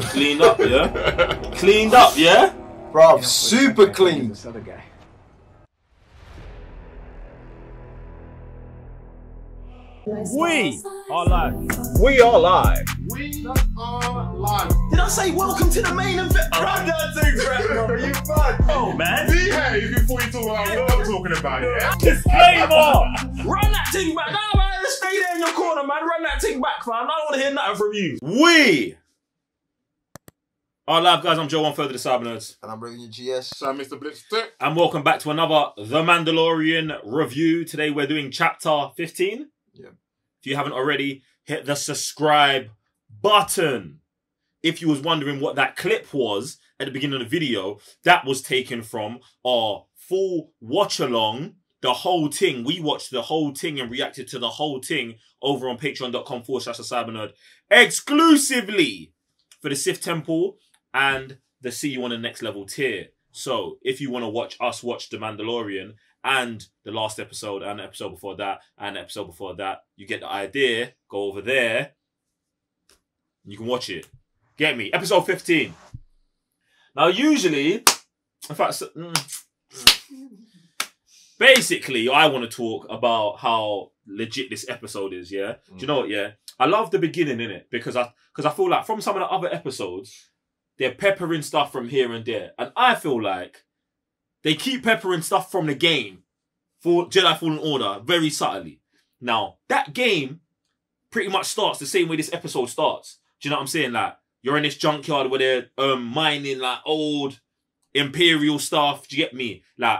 Cleaned up, yeah? Cleaned up, yeah? Bro, super clean. This other guy. We are live. We are live. We are live. Did I say welcome to the main event? Run that thing, bro. You fun. Oh, man. Behave before you talk about what I'm talking about, yeah? Disclaimer. Run that thing back. Nah, man. Stay there in your corner, man. Run that thing back, fam. I don't want to hear nothing from you. We are live, guys. I'm Joe, one further the Cyber Nerds. And I'm bringing you GS. So, Mr. Blitzstick. And welcome back to another The Mandalorian review. Today we're doing chapter 15. Yeah. If you haven't already, hit the subscribe button. If you was wondering what that clip was at the beginning of the video, that was taken from our full watch-along, the whole thing. We watched the whole thing and reacted to the whole thing over on patreon.com/thecybernerd exclusively for the Sith Temple and the See You on the Next Level tier. So if you want to watch us watch The Mandalorian and the last episode and the episode before that and the episode before that, you get the idea. Go over there. You can watch it. Get me? Episode 15. Now, usually, in fact, basically, I want to talk about how legit this episode is, yeah? Do you know what, yeah? I love the beginning, innit? Because I feel like from some of the other episodes, they're peppering stuff from here and there. And I feel like they keep peppering stuff from the game for Jedi Fallen Order very subtly. Now, that game pretty much starts the same way this episode starts. Do you know what I'm saying? Like, you're in this junkyard where they're mining like old Imperial stuff. Do you get me? Like,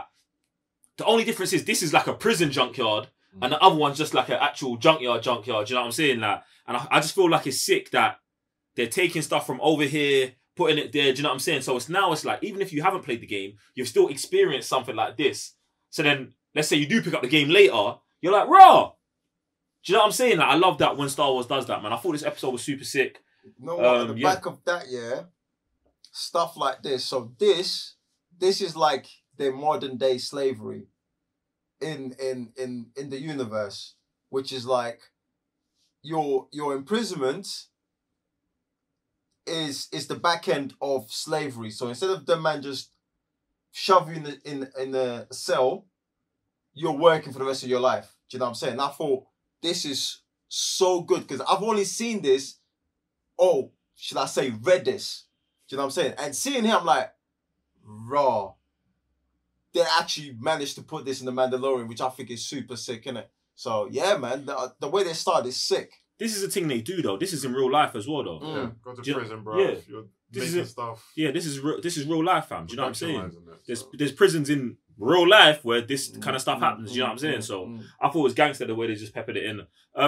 the only difference is this is like a prison junkyard and the other one's just like an actual junkyard. Do you know what I'm saying? Like, and I just feel like it's sick that they're taking stuff from over here, putting it there, do you know what I'm saying? So it's like, even if you haven't played the game, you've still experienced something like this. So then, let's say you do pick up the game later, you're like, raw! Do you know what I'm saying? Like, I love that when Star Wars does that, man. I thought this episode was super sick. You know what, at the back of that, yeah, stuff like this. So this is like their modern day slavery in the universe, which is like your imprisonment is the back end of slavery. So instead of the man just shove you in a cell, you're working for the rest of your life. Do you know what I'm saying? And I thought this is so good because I've only seen this, should I say read this? Do you know what I'm saying? And seeing him, I'm like, raw. They actually managed to put this in the Mandalorian, which I think is super sick, innit? So yeah, man, the way they start is sick. This is a thing they do though. This is in real life as well though. Yeah, go to prison, bro. Yeah. You're This making is stuff. Yeah, this is real life, fam. Do you know what I'm saying? It, There's prisons in real life where this kind of stuff happens. Do you know what I'm saying? So I thought it was gangster the way they just peppered it in.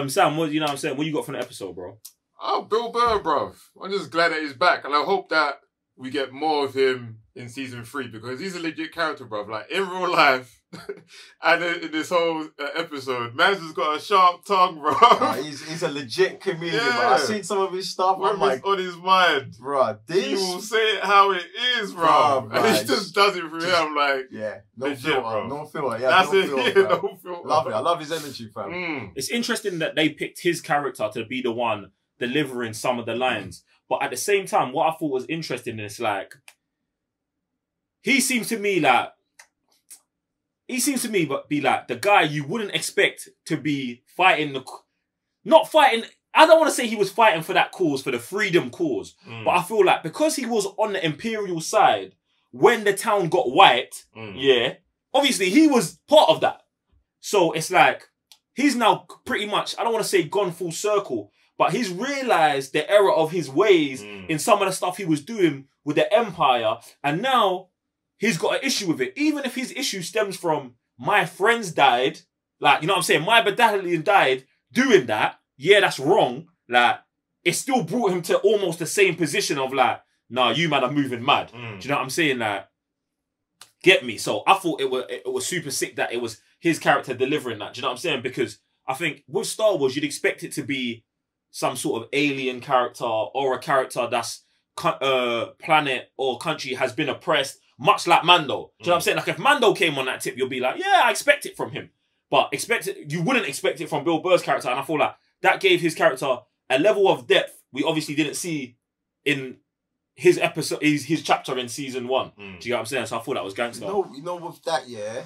Sam, what you know what I'm saying? What you got from the episode, bro? Oh, Bill Burr, bro. I'm just glad that he's back. And I hope that we get more of him in season 3 because he's a legit character, bro. Like, in real life and in this whole episode, man's just got a sharp tongue, bro. He's a legit comedian, Yeah. bro. I've seen some of his stuff. When I'm like, on his mind. bro, He will say it how it is, bro. Bro, And he just does it for me. I'm like, yeah, no legit, filter, bro. no filter. Yeah, that's no it. filter, Yeah, fam. no filter. Love it. I love his energy, fam. It's interesting that they picked his character to be the one delivering some of the lines. But at the same time, what I thought was interesting is like, he seems to me be like the guy you wouldn't expect to be fighting not fighting. I don't want to say he was fighting for that cause, for the freedom cause. But I feel like because he was on the Imperial side when the town got wiped, yeah, obviously he was part of that. So it's like, he's now pretty much, I don't want to say gone full circle, but he's realized the error of his ways in some of the stuff he was doing with the Empire. And now he's got an issue with it. Even if his issue stems from my friends died, like, you know what I'm saying? My battalion died doing that. Yeah, that's wrong. Like, it still brought him to almost the same position of like, nah, you man are moving mad. Do you know what I'm saying? Like, get me? So I thought it was super sick that it was his character delivering that. Do you know what I'm saying? Because I think with Star Wars, you'd expect it to be some sort of alien character or a character that's planet or country has been oppressed, much like Mando. Do you know what I'm saying? Like, if Mando came on that tip, you'll be like, yeah, I expect it from him. But you wouldn't expect it from Bill Burr's character. And I feel like that gave his character a level of depth we obviously didn't see in his episode, his chapter in season 1. Do you get what I'm saying? So I thought that was gangster. You know, with that, yeah,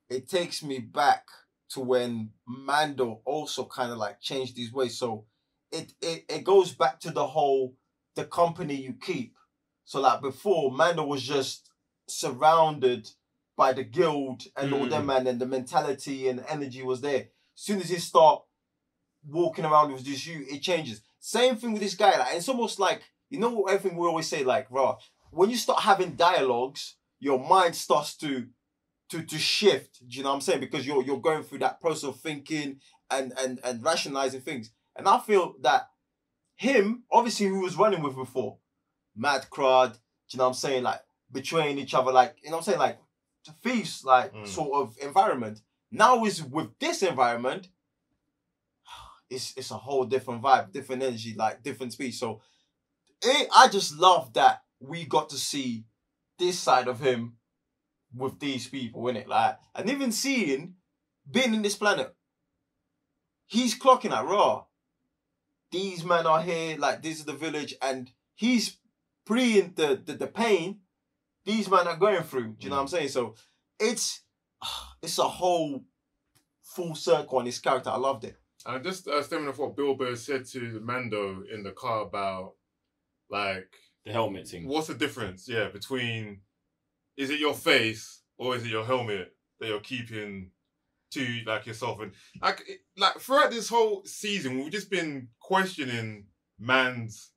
it takes me back to when Mando also kind of like changed his ways. So it goes back to the company you keep. So like before, Mando was just surrounded by the guild and all them, man, and the mentality and energy was there. As soon as he start walking around with just you, it changes. Same thing with this guy. Like, it's almost like, you know, everything we always say, like, bro, when you start having dialogues, your mind starts to shift. Do you know what I'm saying? Because you're going through that process of thinking and rationalizing things. And I feel that him, obviously, who was running with before, mad crowd, do you know what I'm saying? Like, betraying each other, like, you know what I'm saying? Like, thieves, like, sort of environment. Now is with this environment, it's a whole different vibe, different energy, like, different speed. So, I just love that we got to see this side of him with these people, innit? Like, and even being in this planet, he's clocking at raw. These men are here, like, this is the village, and he's freeing the pain these men are going through. Do you know what I'm saying? So it's a whole full circle on his character. I loved it. And just stemming off what Bilbo said to Mando in the car about, like, the helmet thing. What's the difference? Yeah, between, is it your face or is it your helmet that you're keeping to, like, yourself? And like throughout this whole season, we've just been questioning man's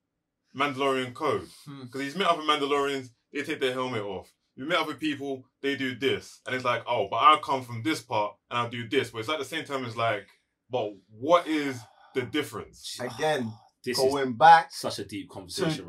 Mandalorian code, because he's met other Mandalorians, they take their helmet off. We met other people, they do this, and it's like, oh, but I come from this part and I'll do this. But it's at the same time, it's like, but what is the difference? Again, this going back, such a deep conversation,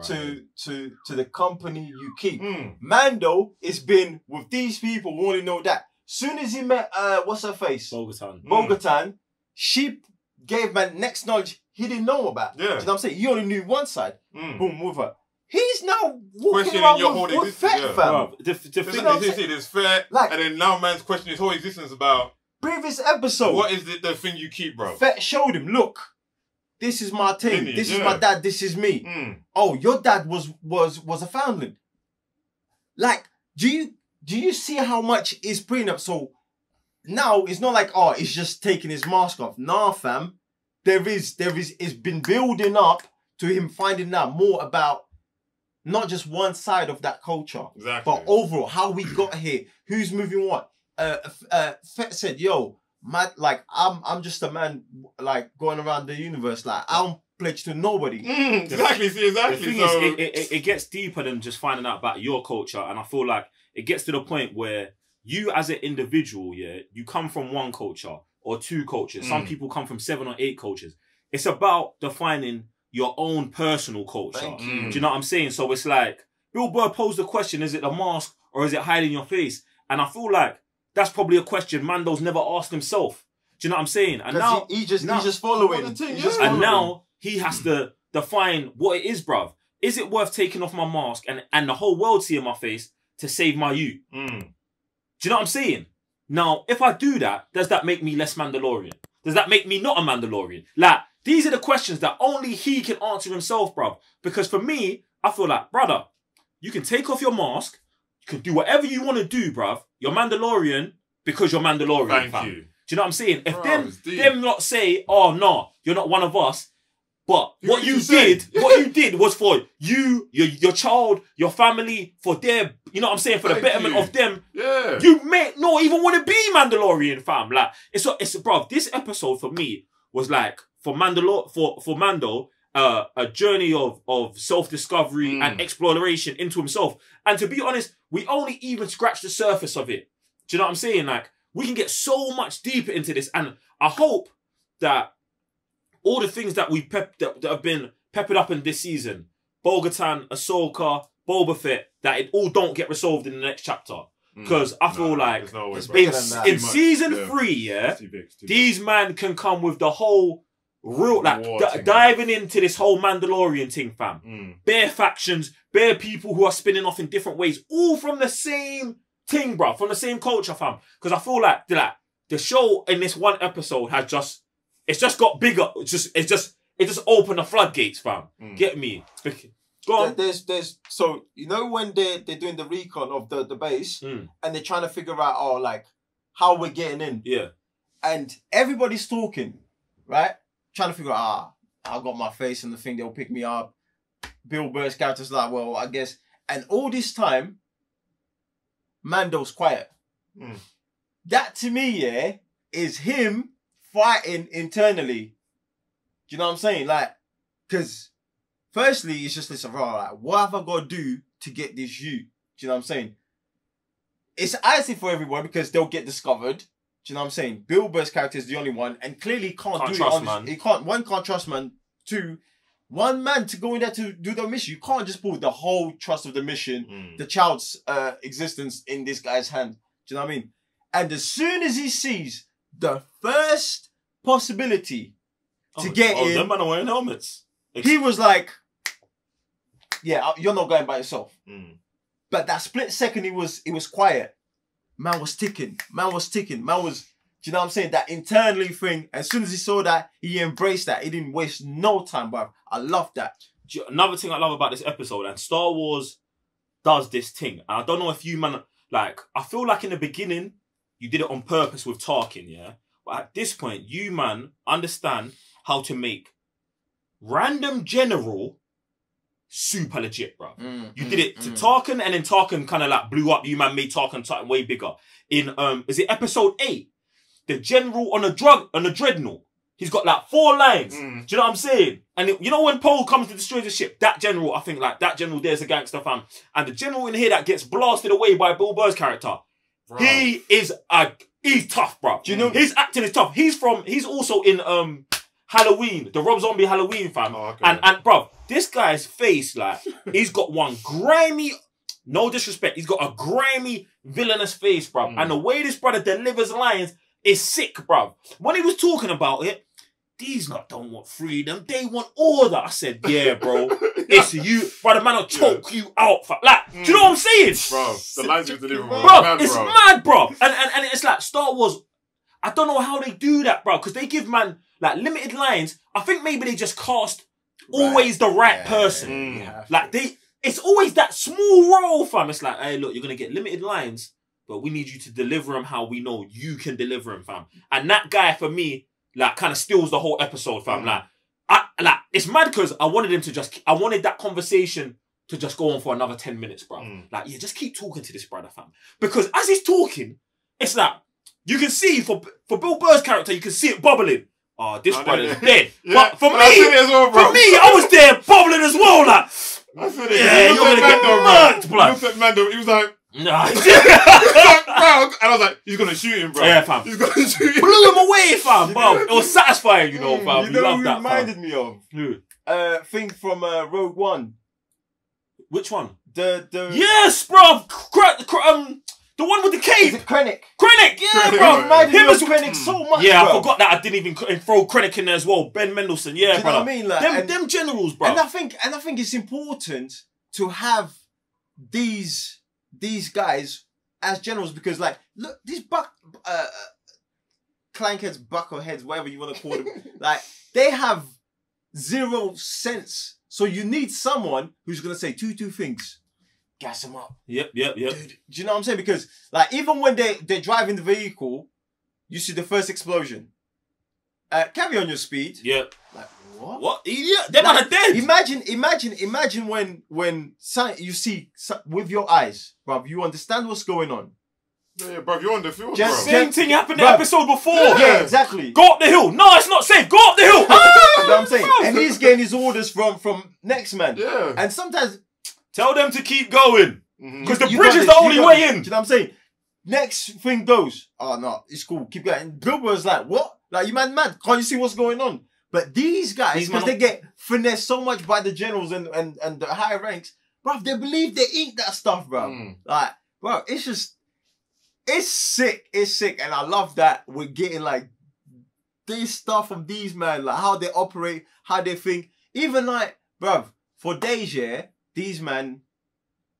to the company you keep. Mando has been with these people. We only know that. Soon as he met, what's her face? Bo-Katan. She gave man next knowledge he didn't know about. Yeah. You know what I'm saying? He only knew one side. Boom, with her. He's now walking around with Fett, fam. The thing is, there's Fett, like, and then now man's questioning his whole existence about previous episode. What is the thing you keep, bro? Fett showed him, look, this is my thing. This is my dad. This is me. Oh, your dad was a foundling. Like, do you see how much is prenup? So now it's not like, oh, it's just taking his mask off. Nah, fam. It's been building up to him finding out more about not just one side of that culture, but overall how we got here, who's moving what. Fett said, "Yo, man, like I'm just a man, like going around the universe, like I don't pledge to nobody." Exactly. The thing is, it gets deeper than just finding out about your culture, and I feel like it gets to the point where you, as an individual, you come from one culture or two cultures. Some people come from 7 or 8 cultures. It's about defining your own personal culture. Do you know what I'm saying? So it's like, Bill Burr posed the question, is it the mask or is it hiding your face? And I feel like that's probably a question Mando's never asked himself. Do you know what I'm saying? And now he's just following. And now he has to define what it is, bruv. Is it worth taking off my mask and the whole world seeing my face to save my youth? Do you know what I'm saying? Now, if I do that, does that make me less Mandalorian? Does that make me not a Mandalorian? Like, these are the questions that only he can answer himself, bruv. Because for me, I feel like, brother, you can take off your mask, you can do whatever you want to do, bruv. You're Mandalorian because you're Mandalorian, fam. Do you know what I'm saying? If them not say, oh, no, you're not one of us, but what you did was for you, your child, your family, for their, you know what I'm saying, for the betterment of them. Yeah. You may not even want to be Mandalorian, fam. Like, it's bruv, this episode for me was like, for Mando, a journey of self-discovery and exploration into himself. And to be honest, we only even scratched the surface of it. Do you know what I'm saying? Like, we can get so much deeper into this. And I hope that all the things that that have been peppered up in this season, Bo-Katan, Ahsoka, Boba Fett, that it all don't get resolved in the next chapter. Because I feel like in season 3, these man can come with the whole real, like, diving into this whole Mandalorian thing, fam. Bare factions, bare people who are spinning off in different ways, all from the same thing, bro, from the same culture, fam. Because I feel like the show in this one episode has just got bigger. It just opened the floodgates, fam. Get me? Go on. There's so you know when they're doing the recon of the base and they're trying to figure out like how we're getting in. Yeah. And everybody's talking, right? Trying to figure out, I got my face in the thing, they'll pick me up. Bill Burr's character's like, well, I guess. And all this time, Mando's quiet. That to me, yeah, is him fighting internally. Do you know what I'm saying? Like, because firstly, it's just this, like, what have I got to do to get this you? Do you know what I'm saying? It's icy for everyone because they'll get discovered. Do you know what I'm saying? Bill Burr's character is the only one and clearly can't do trust it. Man. He can't, one, can't trust man. Two, one man to go in there to do the mission. You can't just put the whole trust of the mission, the child's existence in this guy's hand. Do you know what I mean? And as soon as he sees the first possibility to get in, them man are wearing helmets. he was like, yeah, you're not going by yourself. But that split second, it was quiet. Man was ticking. Man was, do you know what I'm saying? That internally thing. As soon as he saw that, he embraced that. He didn't waste no time, bro. I love that. Another thing I love about this episode, and Star Wars does this thing. And I don't know if you, man, like, I feel like in the beginning, you did it on purpose with Tarkin, yeah? But at this point, you, man, understand how to make random general super legit, bro. You did it to Tarkin, and then Tarkin kind of like blew up. You, man, made Tarkin something way bigger. In, is it episode 8? The general on a dreadnought. He's got like 4 lines. Do you know what I'm saying? And you know when Poe comes to destroy the ship, that general, I think like that general there's a gangster fam. And the general in here that gets blasted away by Bill Burr's character, bro. He's tough, bro. Do you know his acting is tough? He's also in Halloween, the Rob Zombie Halloween fam. Oh, okay. And bro, this guy's face, like, he's got one grimy, no disrespect, he's got a grimy villainous face, bro. And the way this brother delivers lines is sick, bruv. When he was talking about it, these lot don't want freedom, they want order. I said, yeah, bro. It's you, brother, man will choke you out. Like, do you know what I'm saying? Bro, the lines you deliver, bro. It's mad, bro. And it's like Star Wars, I don't know how they do that, bro, because they give man like limited lines. I think maybe they just cast always the right person. Like it's always that small role, fam. It's like, hey, look, you're gonna get limited lines, but we need you to deliver them how we know you can deliver them, fam. And that guy, for me, like, kind of steals the whole episode, fam. Like, it's mad because I wanted that conversation to just go on for another 10 minutes, bro. Like, yeah, just keep talking to this brother, fam. Because as he's talking, it's like, you can see, for Bill Burr's character, you can see it bubbling. Oh, this brother's dead. But for me, I was there bubbling as well, like, I said it. Yeah, you're gonna get murked, blood. Look at Mando, he was like, nah. and I was like, he's gonna shoot him, bro. Yeah, fam. He's gonna shoot him. Blew him away, fam, bro. It was satisfying, fam. You know love who that, reminded me of? Who? Thing from Rogue One. Which one? The Yes, bro. The one with the cave. Is it Krennic? Krennic, yeah, Krennic, bro. Reminded Him me as of Krennic so much, yeah, bro. I forgot that I didn't even throw Krennic in there as well. Ben Mendelsohn, yeah, Do you know brother. what I mean? Like, them generals, bro. And I think it's important to have these guys as generals because, like, look, these clankheads, buckleheads, whatever you want to call them, like, they have zero sense. So you need someone who's gonna say two things. Gas them up. Yep. Dude, do you know what I'm saying? Because, like, even when they're driving the vehicle, you see the first explosion. Carry on your speed. Yep. Like, what? What? Yeah, them man are dead. Imagine when you see with your eyes, bruv, you understand what's going on. Yeah, bro, you're on the field, Just bro. Same thing happened in the episode before. Yeah, exactly. Go up the hill. No, it's not safe. Go up the hill. You know what I'm saying? And he's getting his orders from next man. Yeah. And sometimes Tell them to keep going. Because the you bridge got is this, the only you got way this. in. Do you know what I'm saying? Next thing goes. Oh no, it's cool. Keep going. And Bilbo's like, what? Like, you mad? Can't you see what's going on? But these guys, because they get finessed so much by the generals and the higher ranks, bro, they believe they eat that stuff, bro. Like, bro, it's sick. It's sick. And I love that we're getting, like, this stuff from these men, like how they operate, how they think. Even, like, bro, for days, yeah, these men,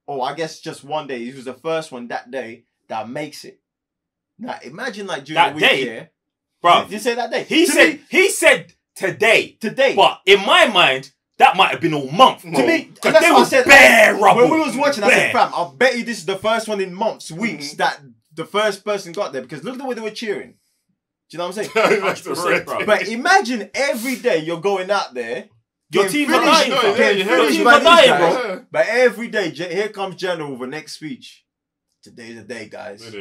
I guess just one day, he was the first one that day that makes it. Now, imagine, like, during That the week, day? yeah. Bro, Did you say that day? he said today. Today. But in my mind, that might have been all month. To me, because that's they what I was said. bare rubble. When we was watching, I said, Bare. fam, I bet you this is the first one in months, weeks that the first person got there, because look at the way they were cheering. Do you know what I'm saying? 100%, bro. But imagine every day you're going out there. Your getting team are dying, finished- bro. getting Your finished team by are these dying, guys. bro. But every day, here comes General with the next speech. Today's the day, guys.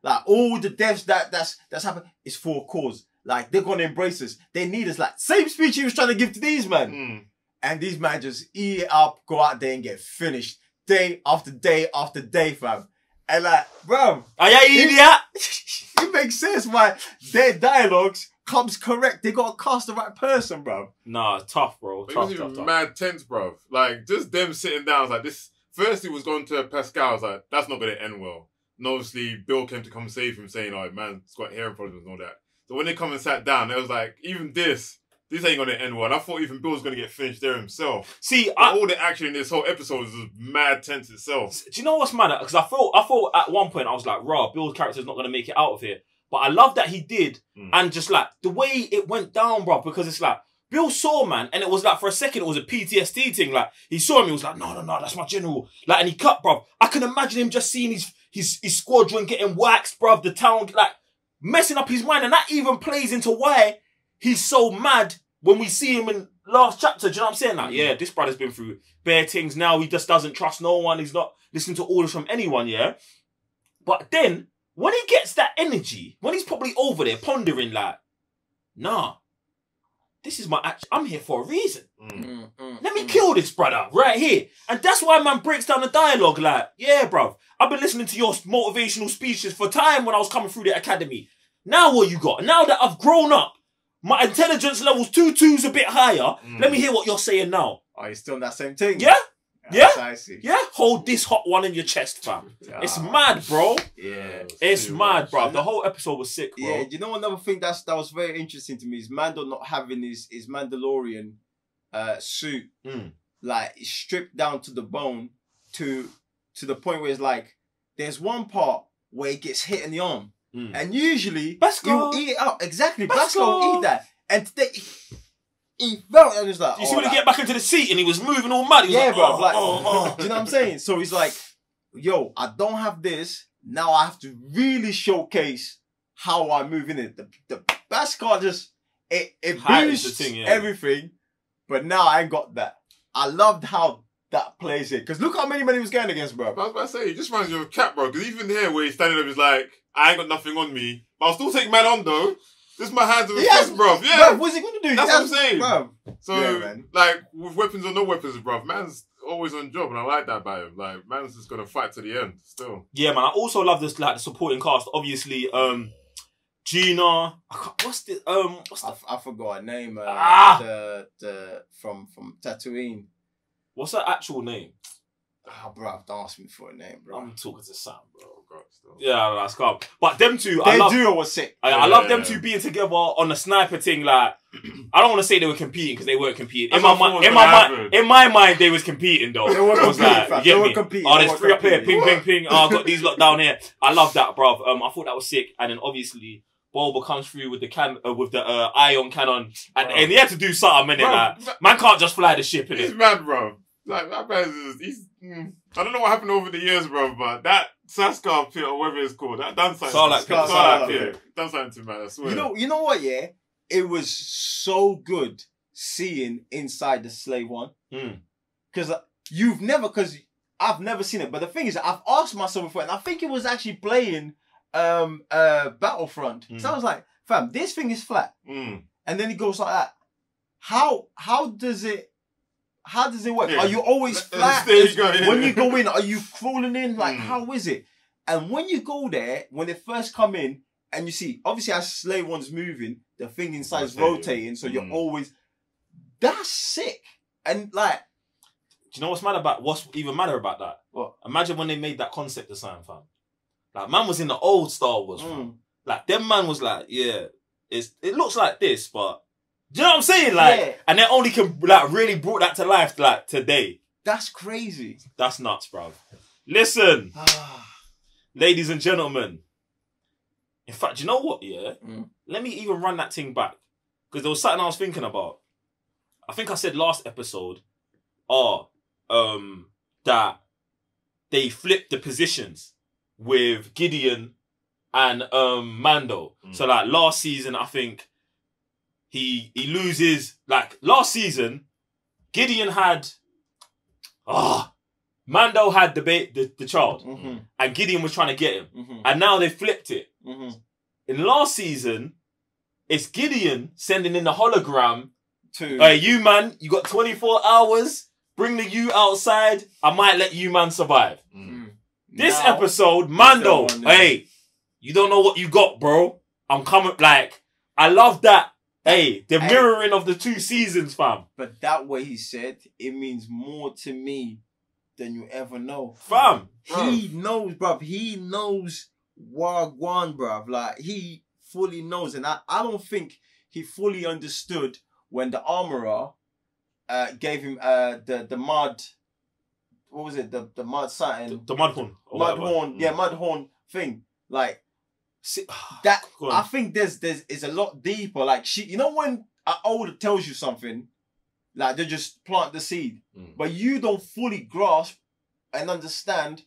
Like all the deaths that's happened is for a cause. Like they're gonna embrace us. They need us. Like same speech he was trying to give to these men. And these men just eat it up, go out there and get finished day after day after day, fam. And like, bro, Are you idiot? it makes sense why their dialogues comes correct. They gotta cast the right person, bro. Nah, tough, bro. It Tough, was tough, even tough. mad tense, bro. Like, just them sitting down, I was like, this. First, he was going to Pascal. I was like, that's not going to end well. And obviously, Bill came to come save him, saying, oh, man, he's got hearing problems and all that. So when they come and sat down, it was like, even this ain't going to end well. And I thought even Bill was going to get finished there himself. See, all the action in this whole episode was mad tense itself. do you know what's mad? Because I thought at one point I was like, "Raw, Bill's character's not gonna make it out of here." But I love that he did, and just like the way it went down, bro. Because it's like Bill saw, man, and it was like for a second it was a PTSD thing. Like he saw him, he was like, "No, that's my general." Like, and he cut, bro. I can imagine him just seeing his squadron getting waxed, bro. The town like messing up his mind, and that even plays into why he's so mad when we see him in last chapter. Do you know what I'm saying? Like, yeah, this brother's been through bare things now. He just doesn't trust no one. He's not listening to orders from anyone, yeah? But then, when he gets that energy, when he's probably over there pondering like, nah, this is my action. I'm here for a reason. Let me kill this brother right here. And that's why man breaks down the dialogue like, yeah, bruv, I've been listening to your motivational speeches for time when I was coming through the academy. Now what you got? Now that I've grown up, my intelligence level's 2 a bit higher. Let me hear what you're saying now. Oh, you're still in that same thing? Yeah? Yeah? I see. Yeah? Hold this hot one in your chest, fam. It's mad, bro. Yeah. It's mad, bro. The whole episode was sick, bro. Yeah, you know another thing that was very interesting to me is Mando not having his Mandalorian suit like stripped down to the bone to the point where it's like there's one part where it gets hit in the arm. And usually Basco. you eat it up. Exactly. Basco. Basco will eat that. And today he felt and it's like, You see when he get back into the seat and he was moving all mad. He was yeah, like, bro. oh, Like, oh. do you know what I'm saying? So he's like, yo, I don't have this. Now I have to really showcase how I move in it. The Bascar just, it Heightens boosts the thing, yeah. everything. But now I ain't got that. I loved how that plays it. Because look how many men he was going against, bro. I was about to say, he just reminds you of Cap, bro. Because even here, where he's standing up, he's like, I ain't got nothing on me. But I'll still take man on, though. This is my hands of a fist, bro. Yeah. Bro, what's he going to do? That's what I'm saying. Bro. So, Yeah, man. like, with weapons or no weapons, bro, man's always on job, and I like that about him. Like, man's just gonna fight to the end, still. Yeah, man. I also love this, like, the supporting cast. Obviously, Gina. I forgot her name. The from Tatooine. What's her actual name? Oh, bro, don't ask me for a name, bro. I'm talking to Sam, bro. Oh, God, still. Yeah, that's calm. But them two, Their duo was sick. I love them two being together on the sniper thing. Like, I don't want to say they were competing because they weren't competing. In my mind, they was competing though. They were competing, fam. You get They were me? competing. Oh, They there's were 3 up here. competing. Ping, ping, ping. Oh, I got these lot down here. I love that, bruv. I thought that was sick. And then obviously, Bulba comes through with the ion cannon, and he had to do something, innit? Like, man can't just fly the ship, He's innit? mad, bro. Like, that man's I don't know what happened over the years, bro, but that Saskar pit or whatever it's called, that done something. Sarlacc pit. Done something to man, I swear. You know what? Yeah, it was so good seeing inside the slave one because I've never seen it. But the thing is, I've asked myself before, and I think it was actually playing Battlefront. So I was like, fam, this thing is flat, and then it goes like that. How does it work? Yeah. Are you always flat? When you go in, are you crawling in? Like, how is it? And when you go there, when they first come in, and you see, obviously as slave one's moving, the thing inside is rotating, so you're always... That's sick. And like... Do you know what's even madder about that? What? Imagine when they made that concept design, fam. Like, man was in the old Star Wars, fam. Like, them man was like, yeah, it looks like this, but... Do you know what I'm saying? Like, Yeah. and they only can, like, really brought that to life, like, today. That's crazy. That's nuts, bruv. Listen, ladies and gentlemen. In fact, you know what, yeah? Let me even run that thing back. Because there was something I was thinking about. I think I said last episode, that they flipped the positions with Gideon and Mando. So like last season, I think he loses. Like last season, Gideon had Mando had the child, and Gideon was trying to get him, and now they flipped it. In last season, it's Gideon sending in the hologram to, hey, you man, you got 24 hours. Bring the you outside. I might let you man survive. This episode, Mando, hey, you don't know what you got, bro. I'm coming. Like, I love that. Hey, the mirroring of the 2 seasons, fam. But that way he said, it means more to me than you ever know. Fam. He knows, bruv. He knows Wagwan, bruv. Like, he fully knows. And I don't think he fully understood when the armorer gave him the mud. What was it? The mud satin. The mud horn. Mud horn. Yeah, mud horn thing. Like that. I think there's a lot deeper. Like you know when an older tells you something, like they just plant the seed, but you don't fully grasp and understand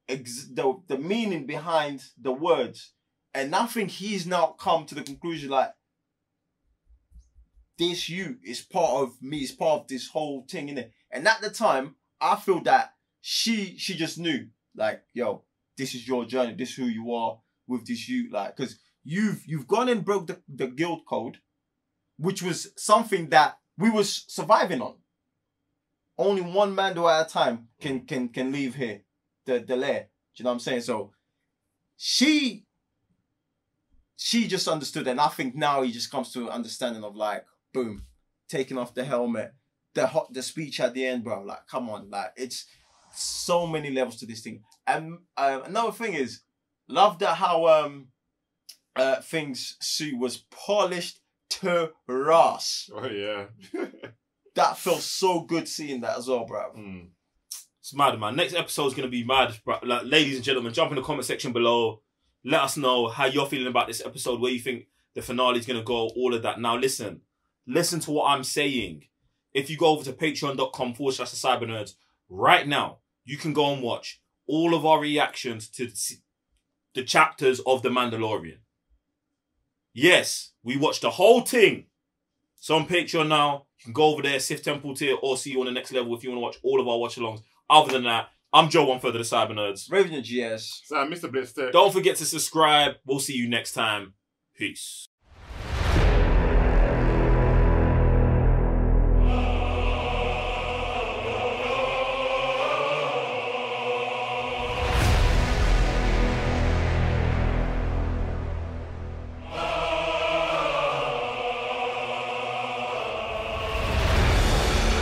the meaning behind the words. And I think he's now come to the conclusion like, this you is part of me, is part of this whole thing, innit? And at the time, I feel that she just knew, like, yo, this is your journey, this is who you are with this you, like, because you've gone and broke the guild code, which was something that we was surviving on. Only one Mando at a time can leave here, the lair. Do you know what I'm saying? So she just understood, and I think now he just comes to an understanding of like, boom, taking off the helmet, the speech at the end, bro. Like, come on, like it's so many levels to this thing. And another thing is, love that how things Sue was polished to Ross. Oh yeah, that felt so good seeing that as well, bro. It's mad, man. Next episode's gonna be mad, bro. Like, ladies and gentlemen, jump in the comment section below. Let us know how you're feeling about this episode, where you think the finale's gonna go, all of that. Now listen to what I'm saying. If you go over to patreon.com/thecybernerds right now, you can go and watch all of our reactions to the chapters of The Mandalorian. Yes, we watched the whole thing. So on Patreon now, you can go over there, Sith Temple tier, or see you on the next level if you want to watch all of our watch-alongs. Other than that, I'm Joe, one further, the Cyber Nerds. Raven and GS. So Mr. Blitz. Don't forget to subscribe. We'll see you next time. Peace.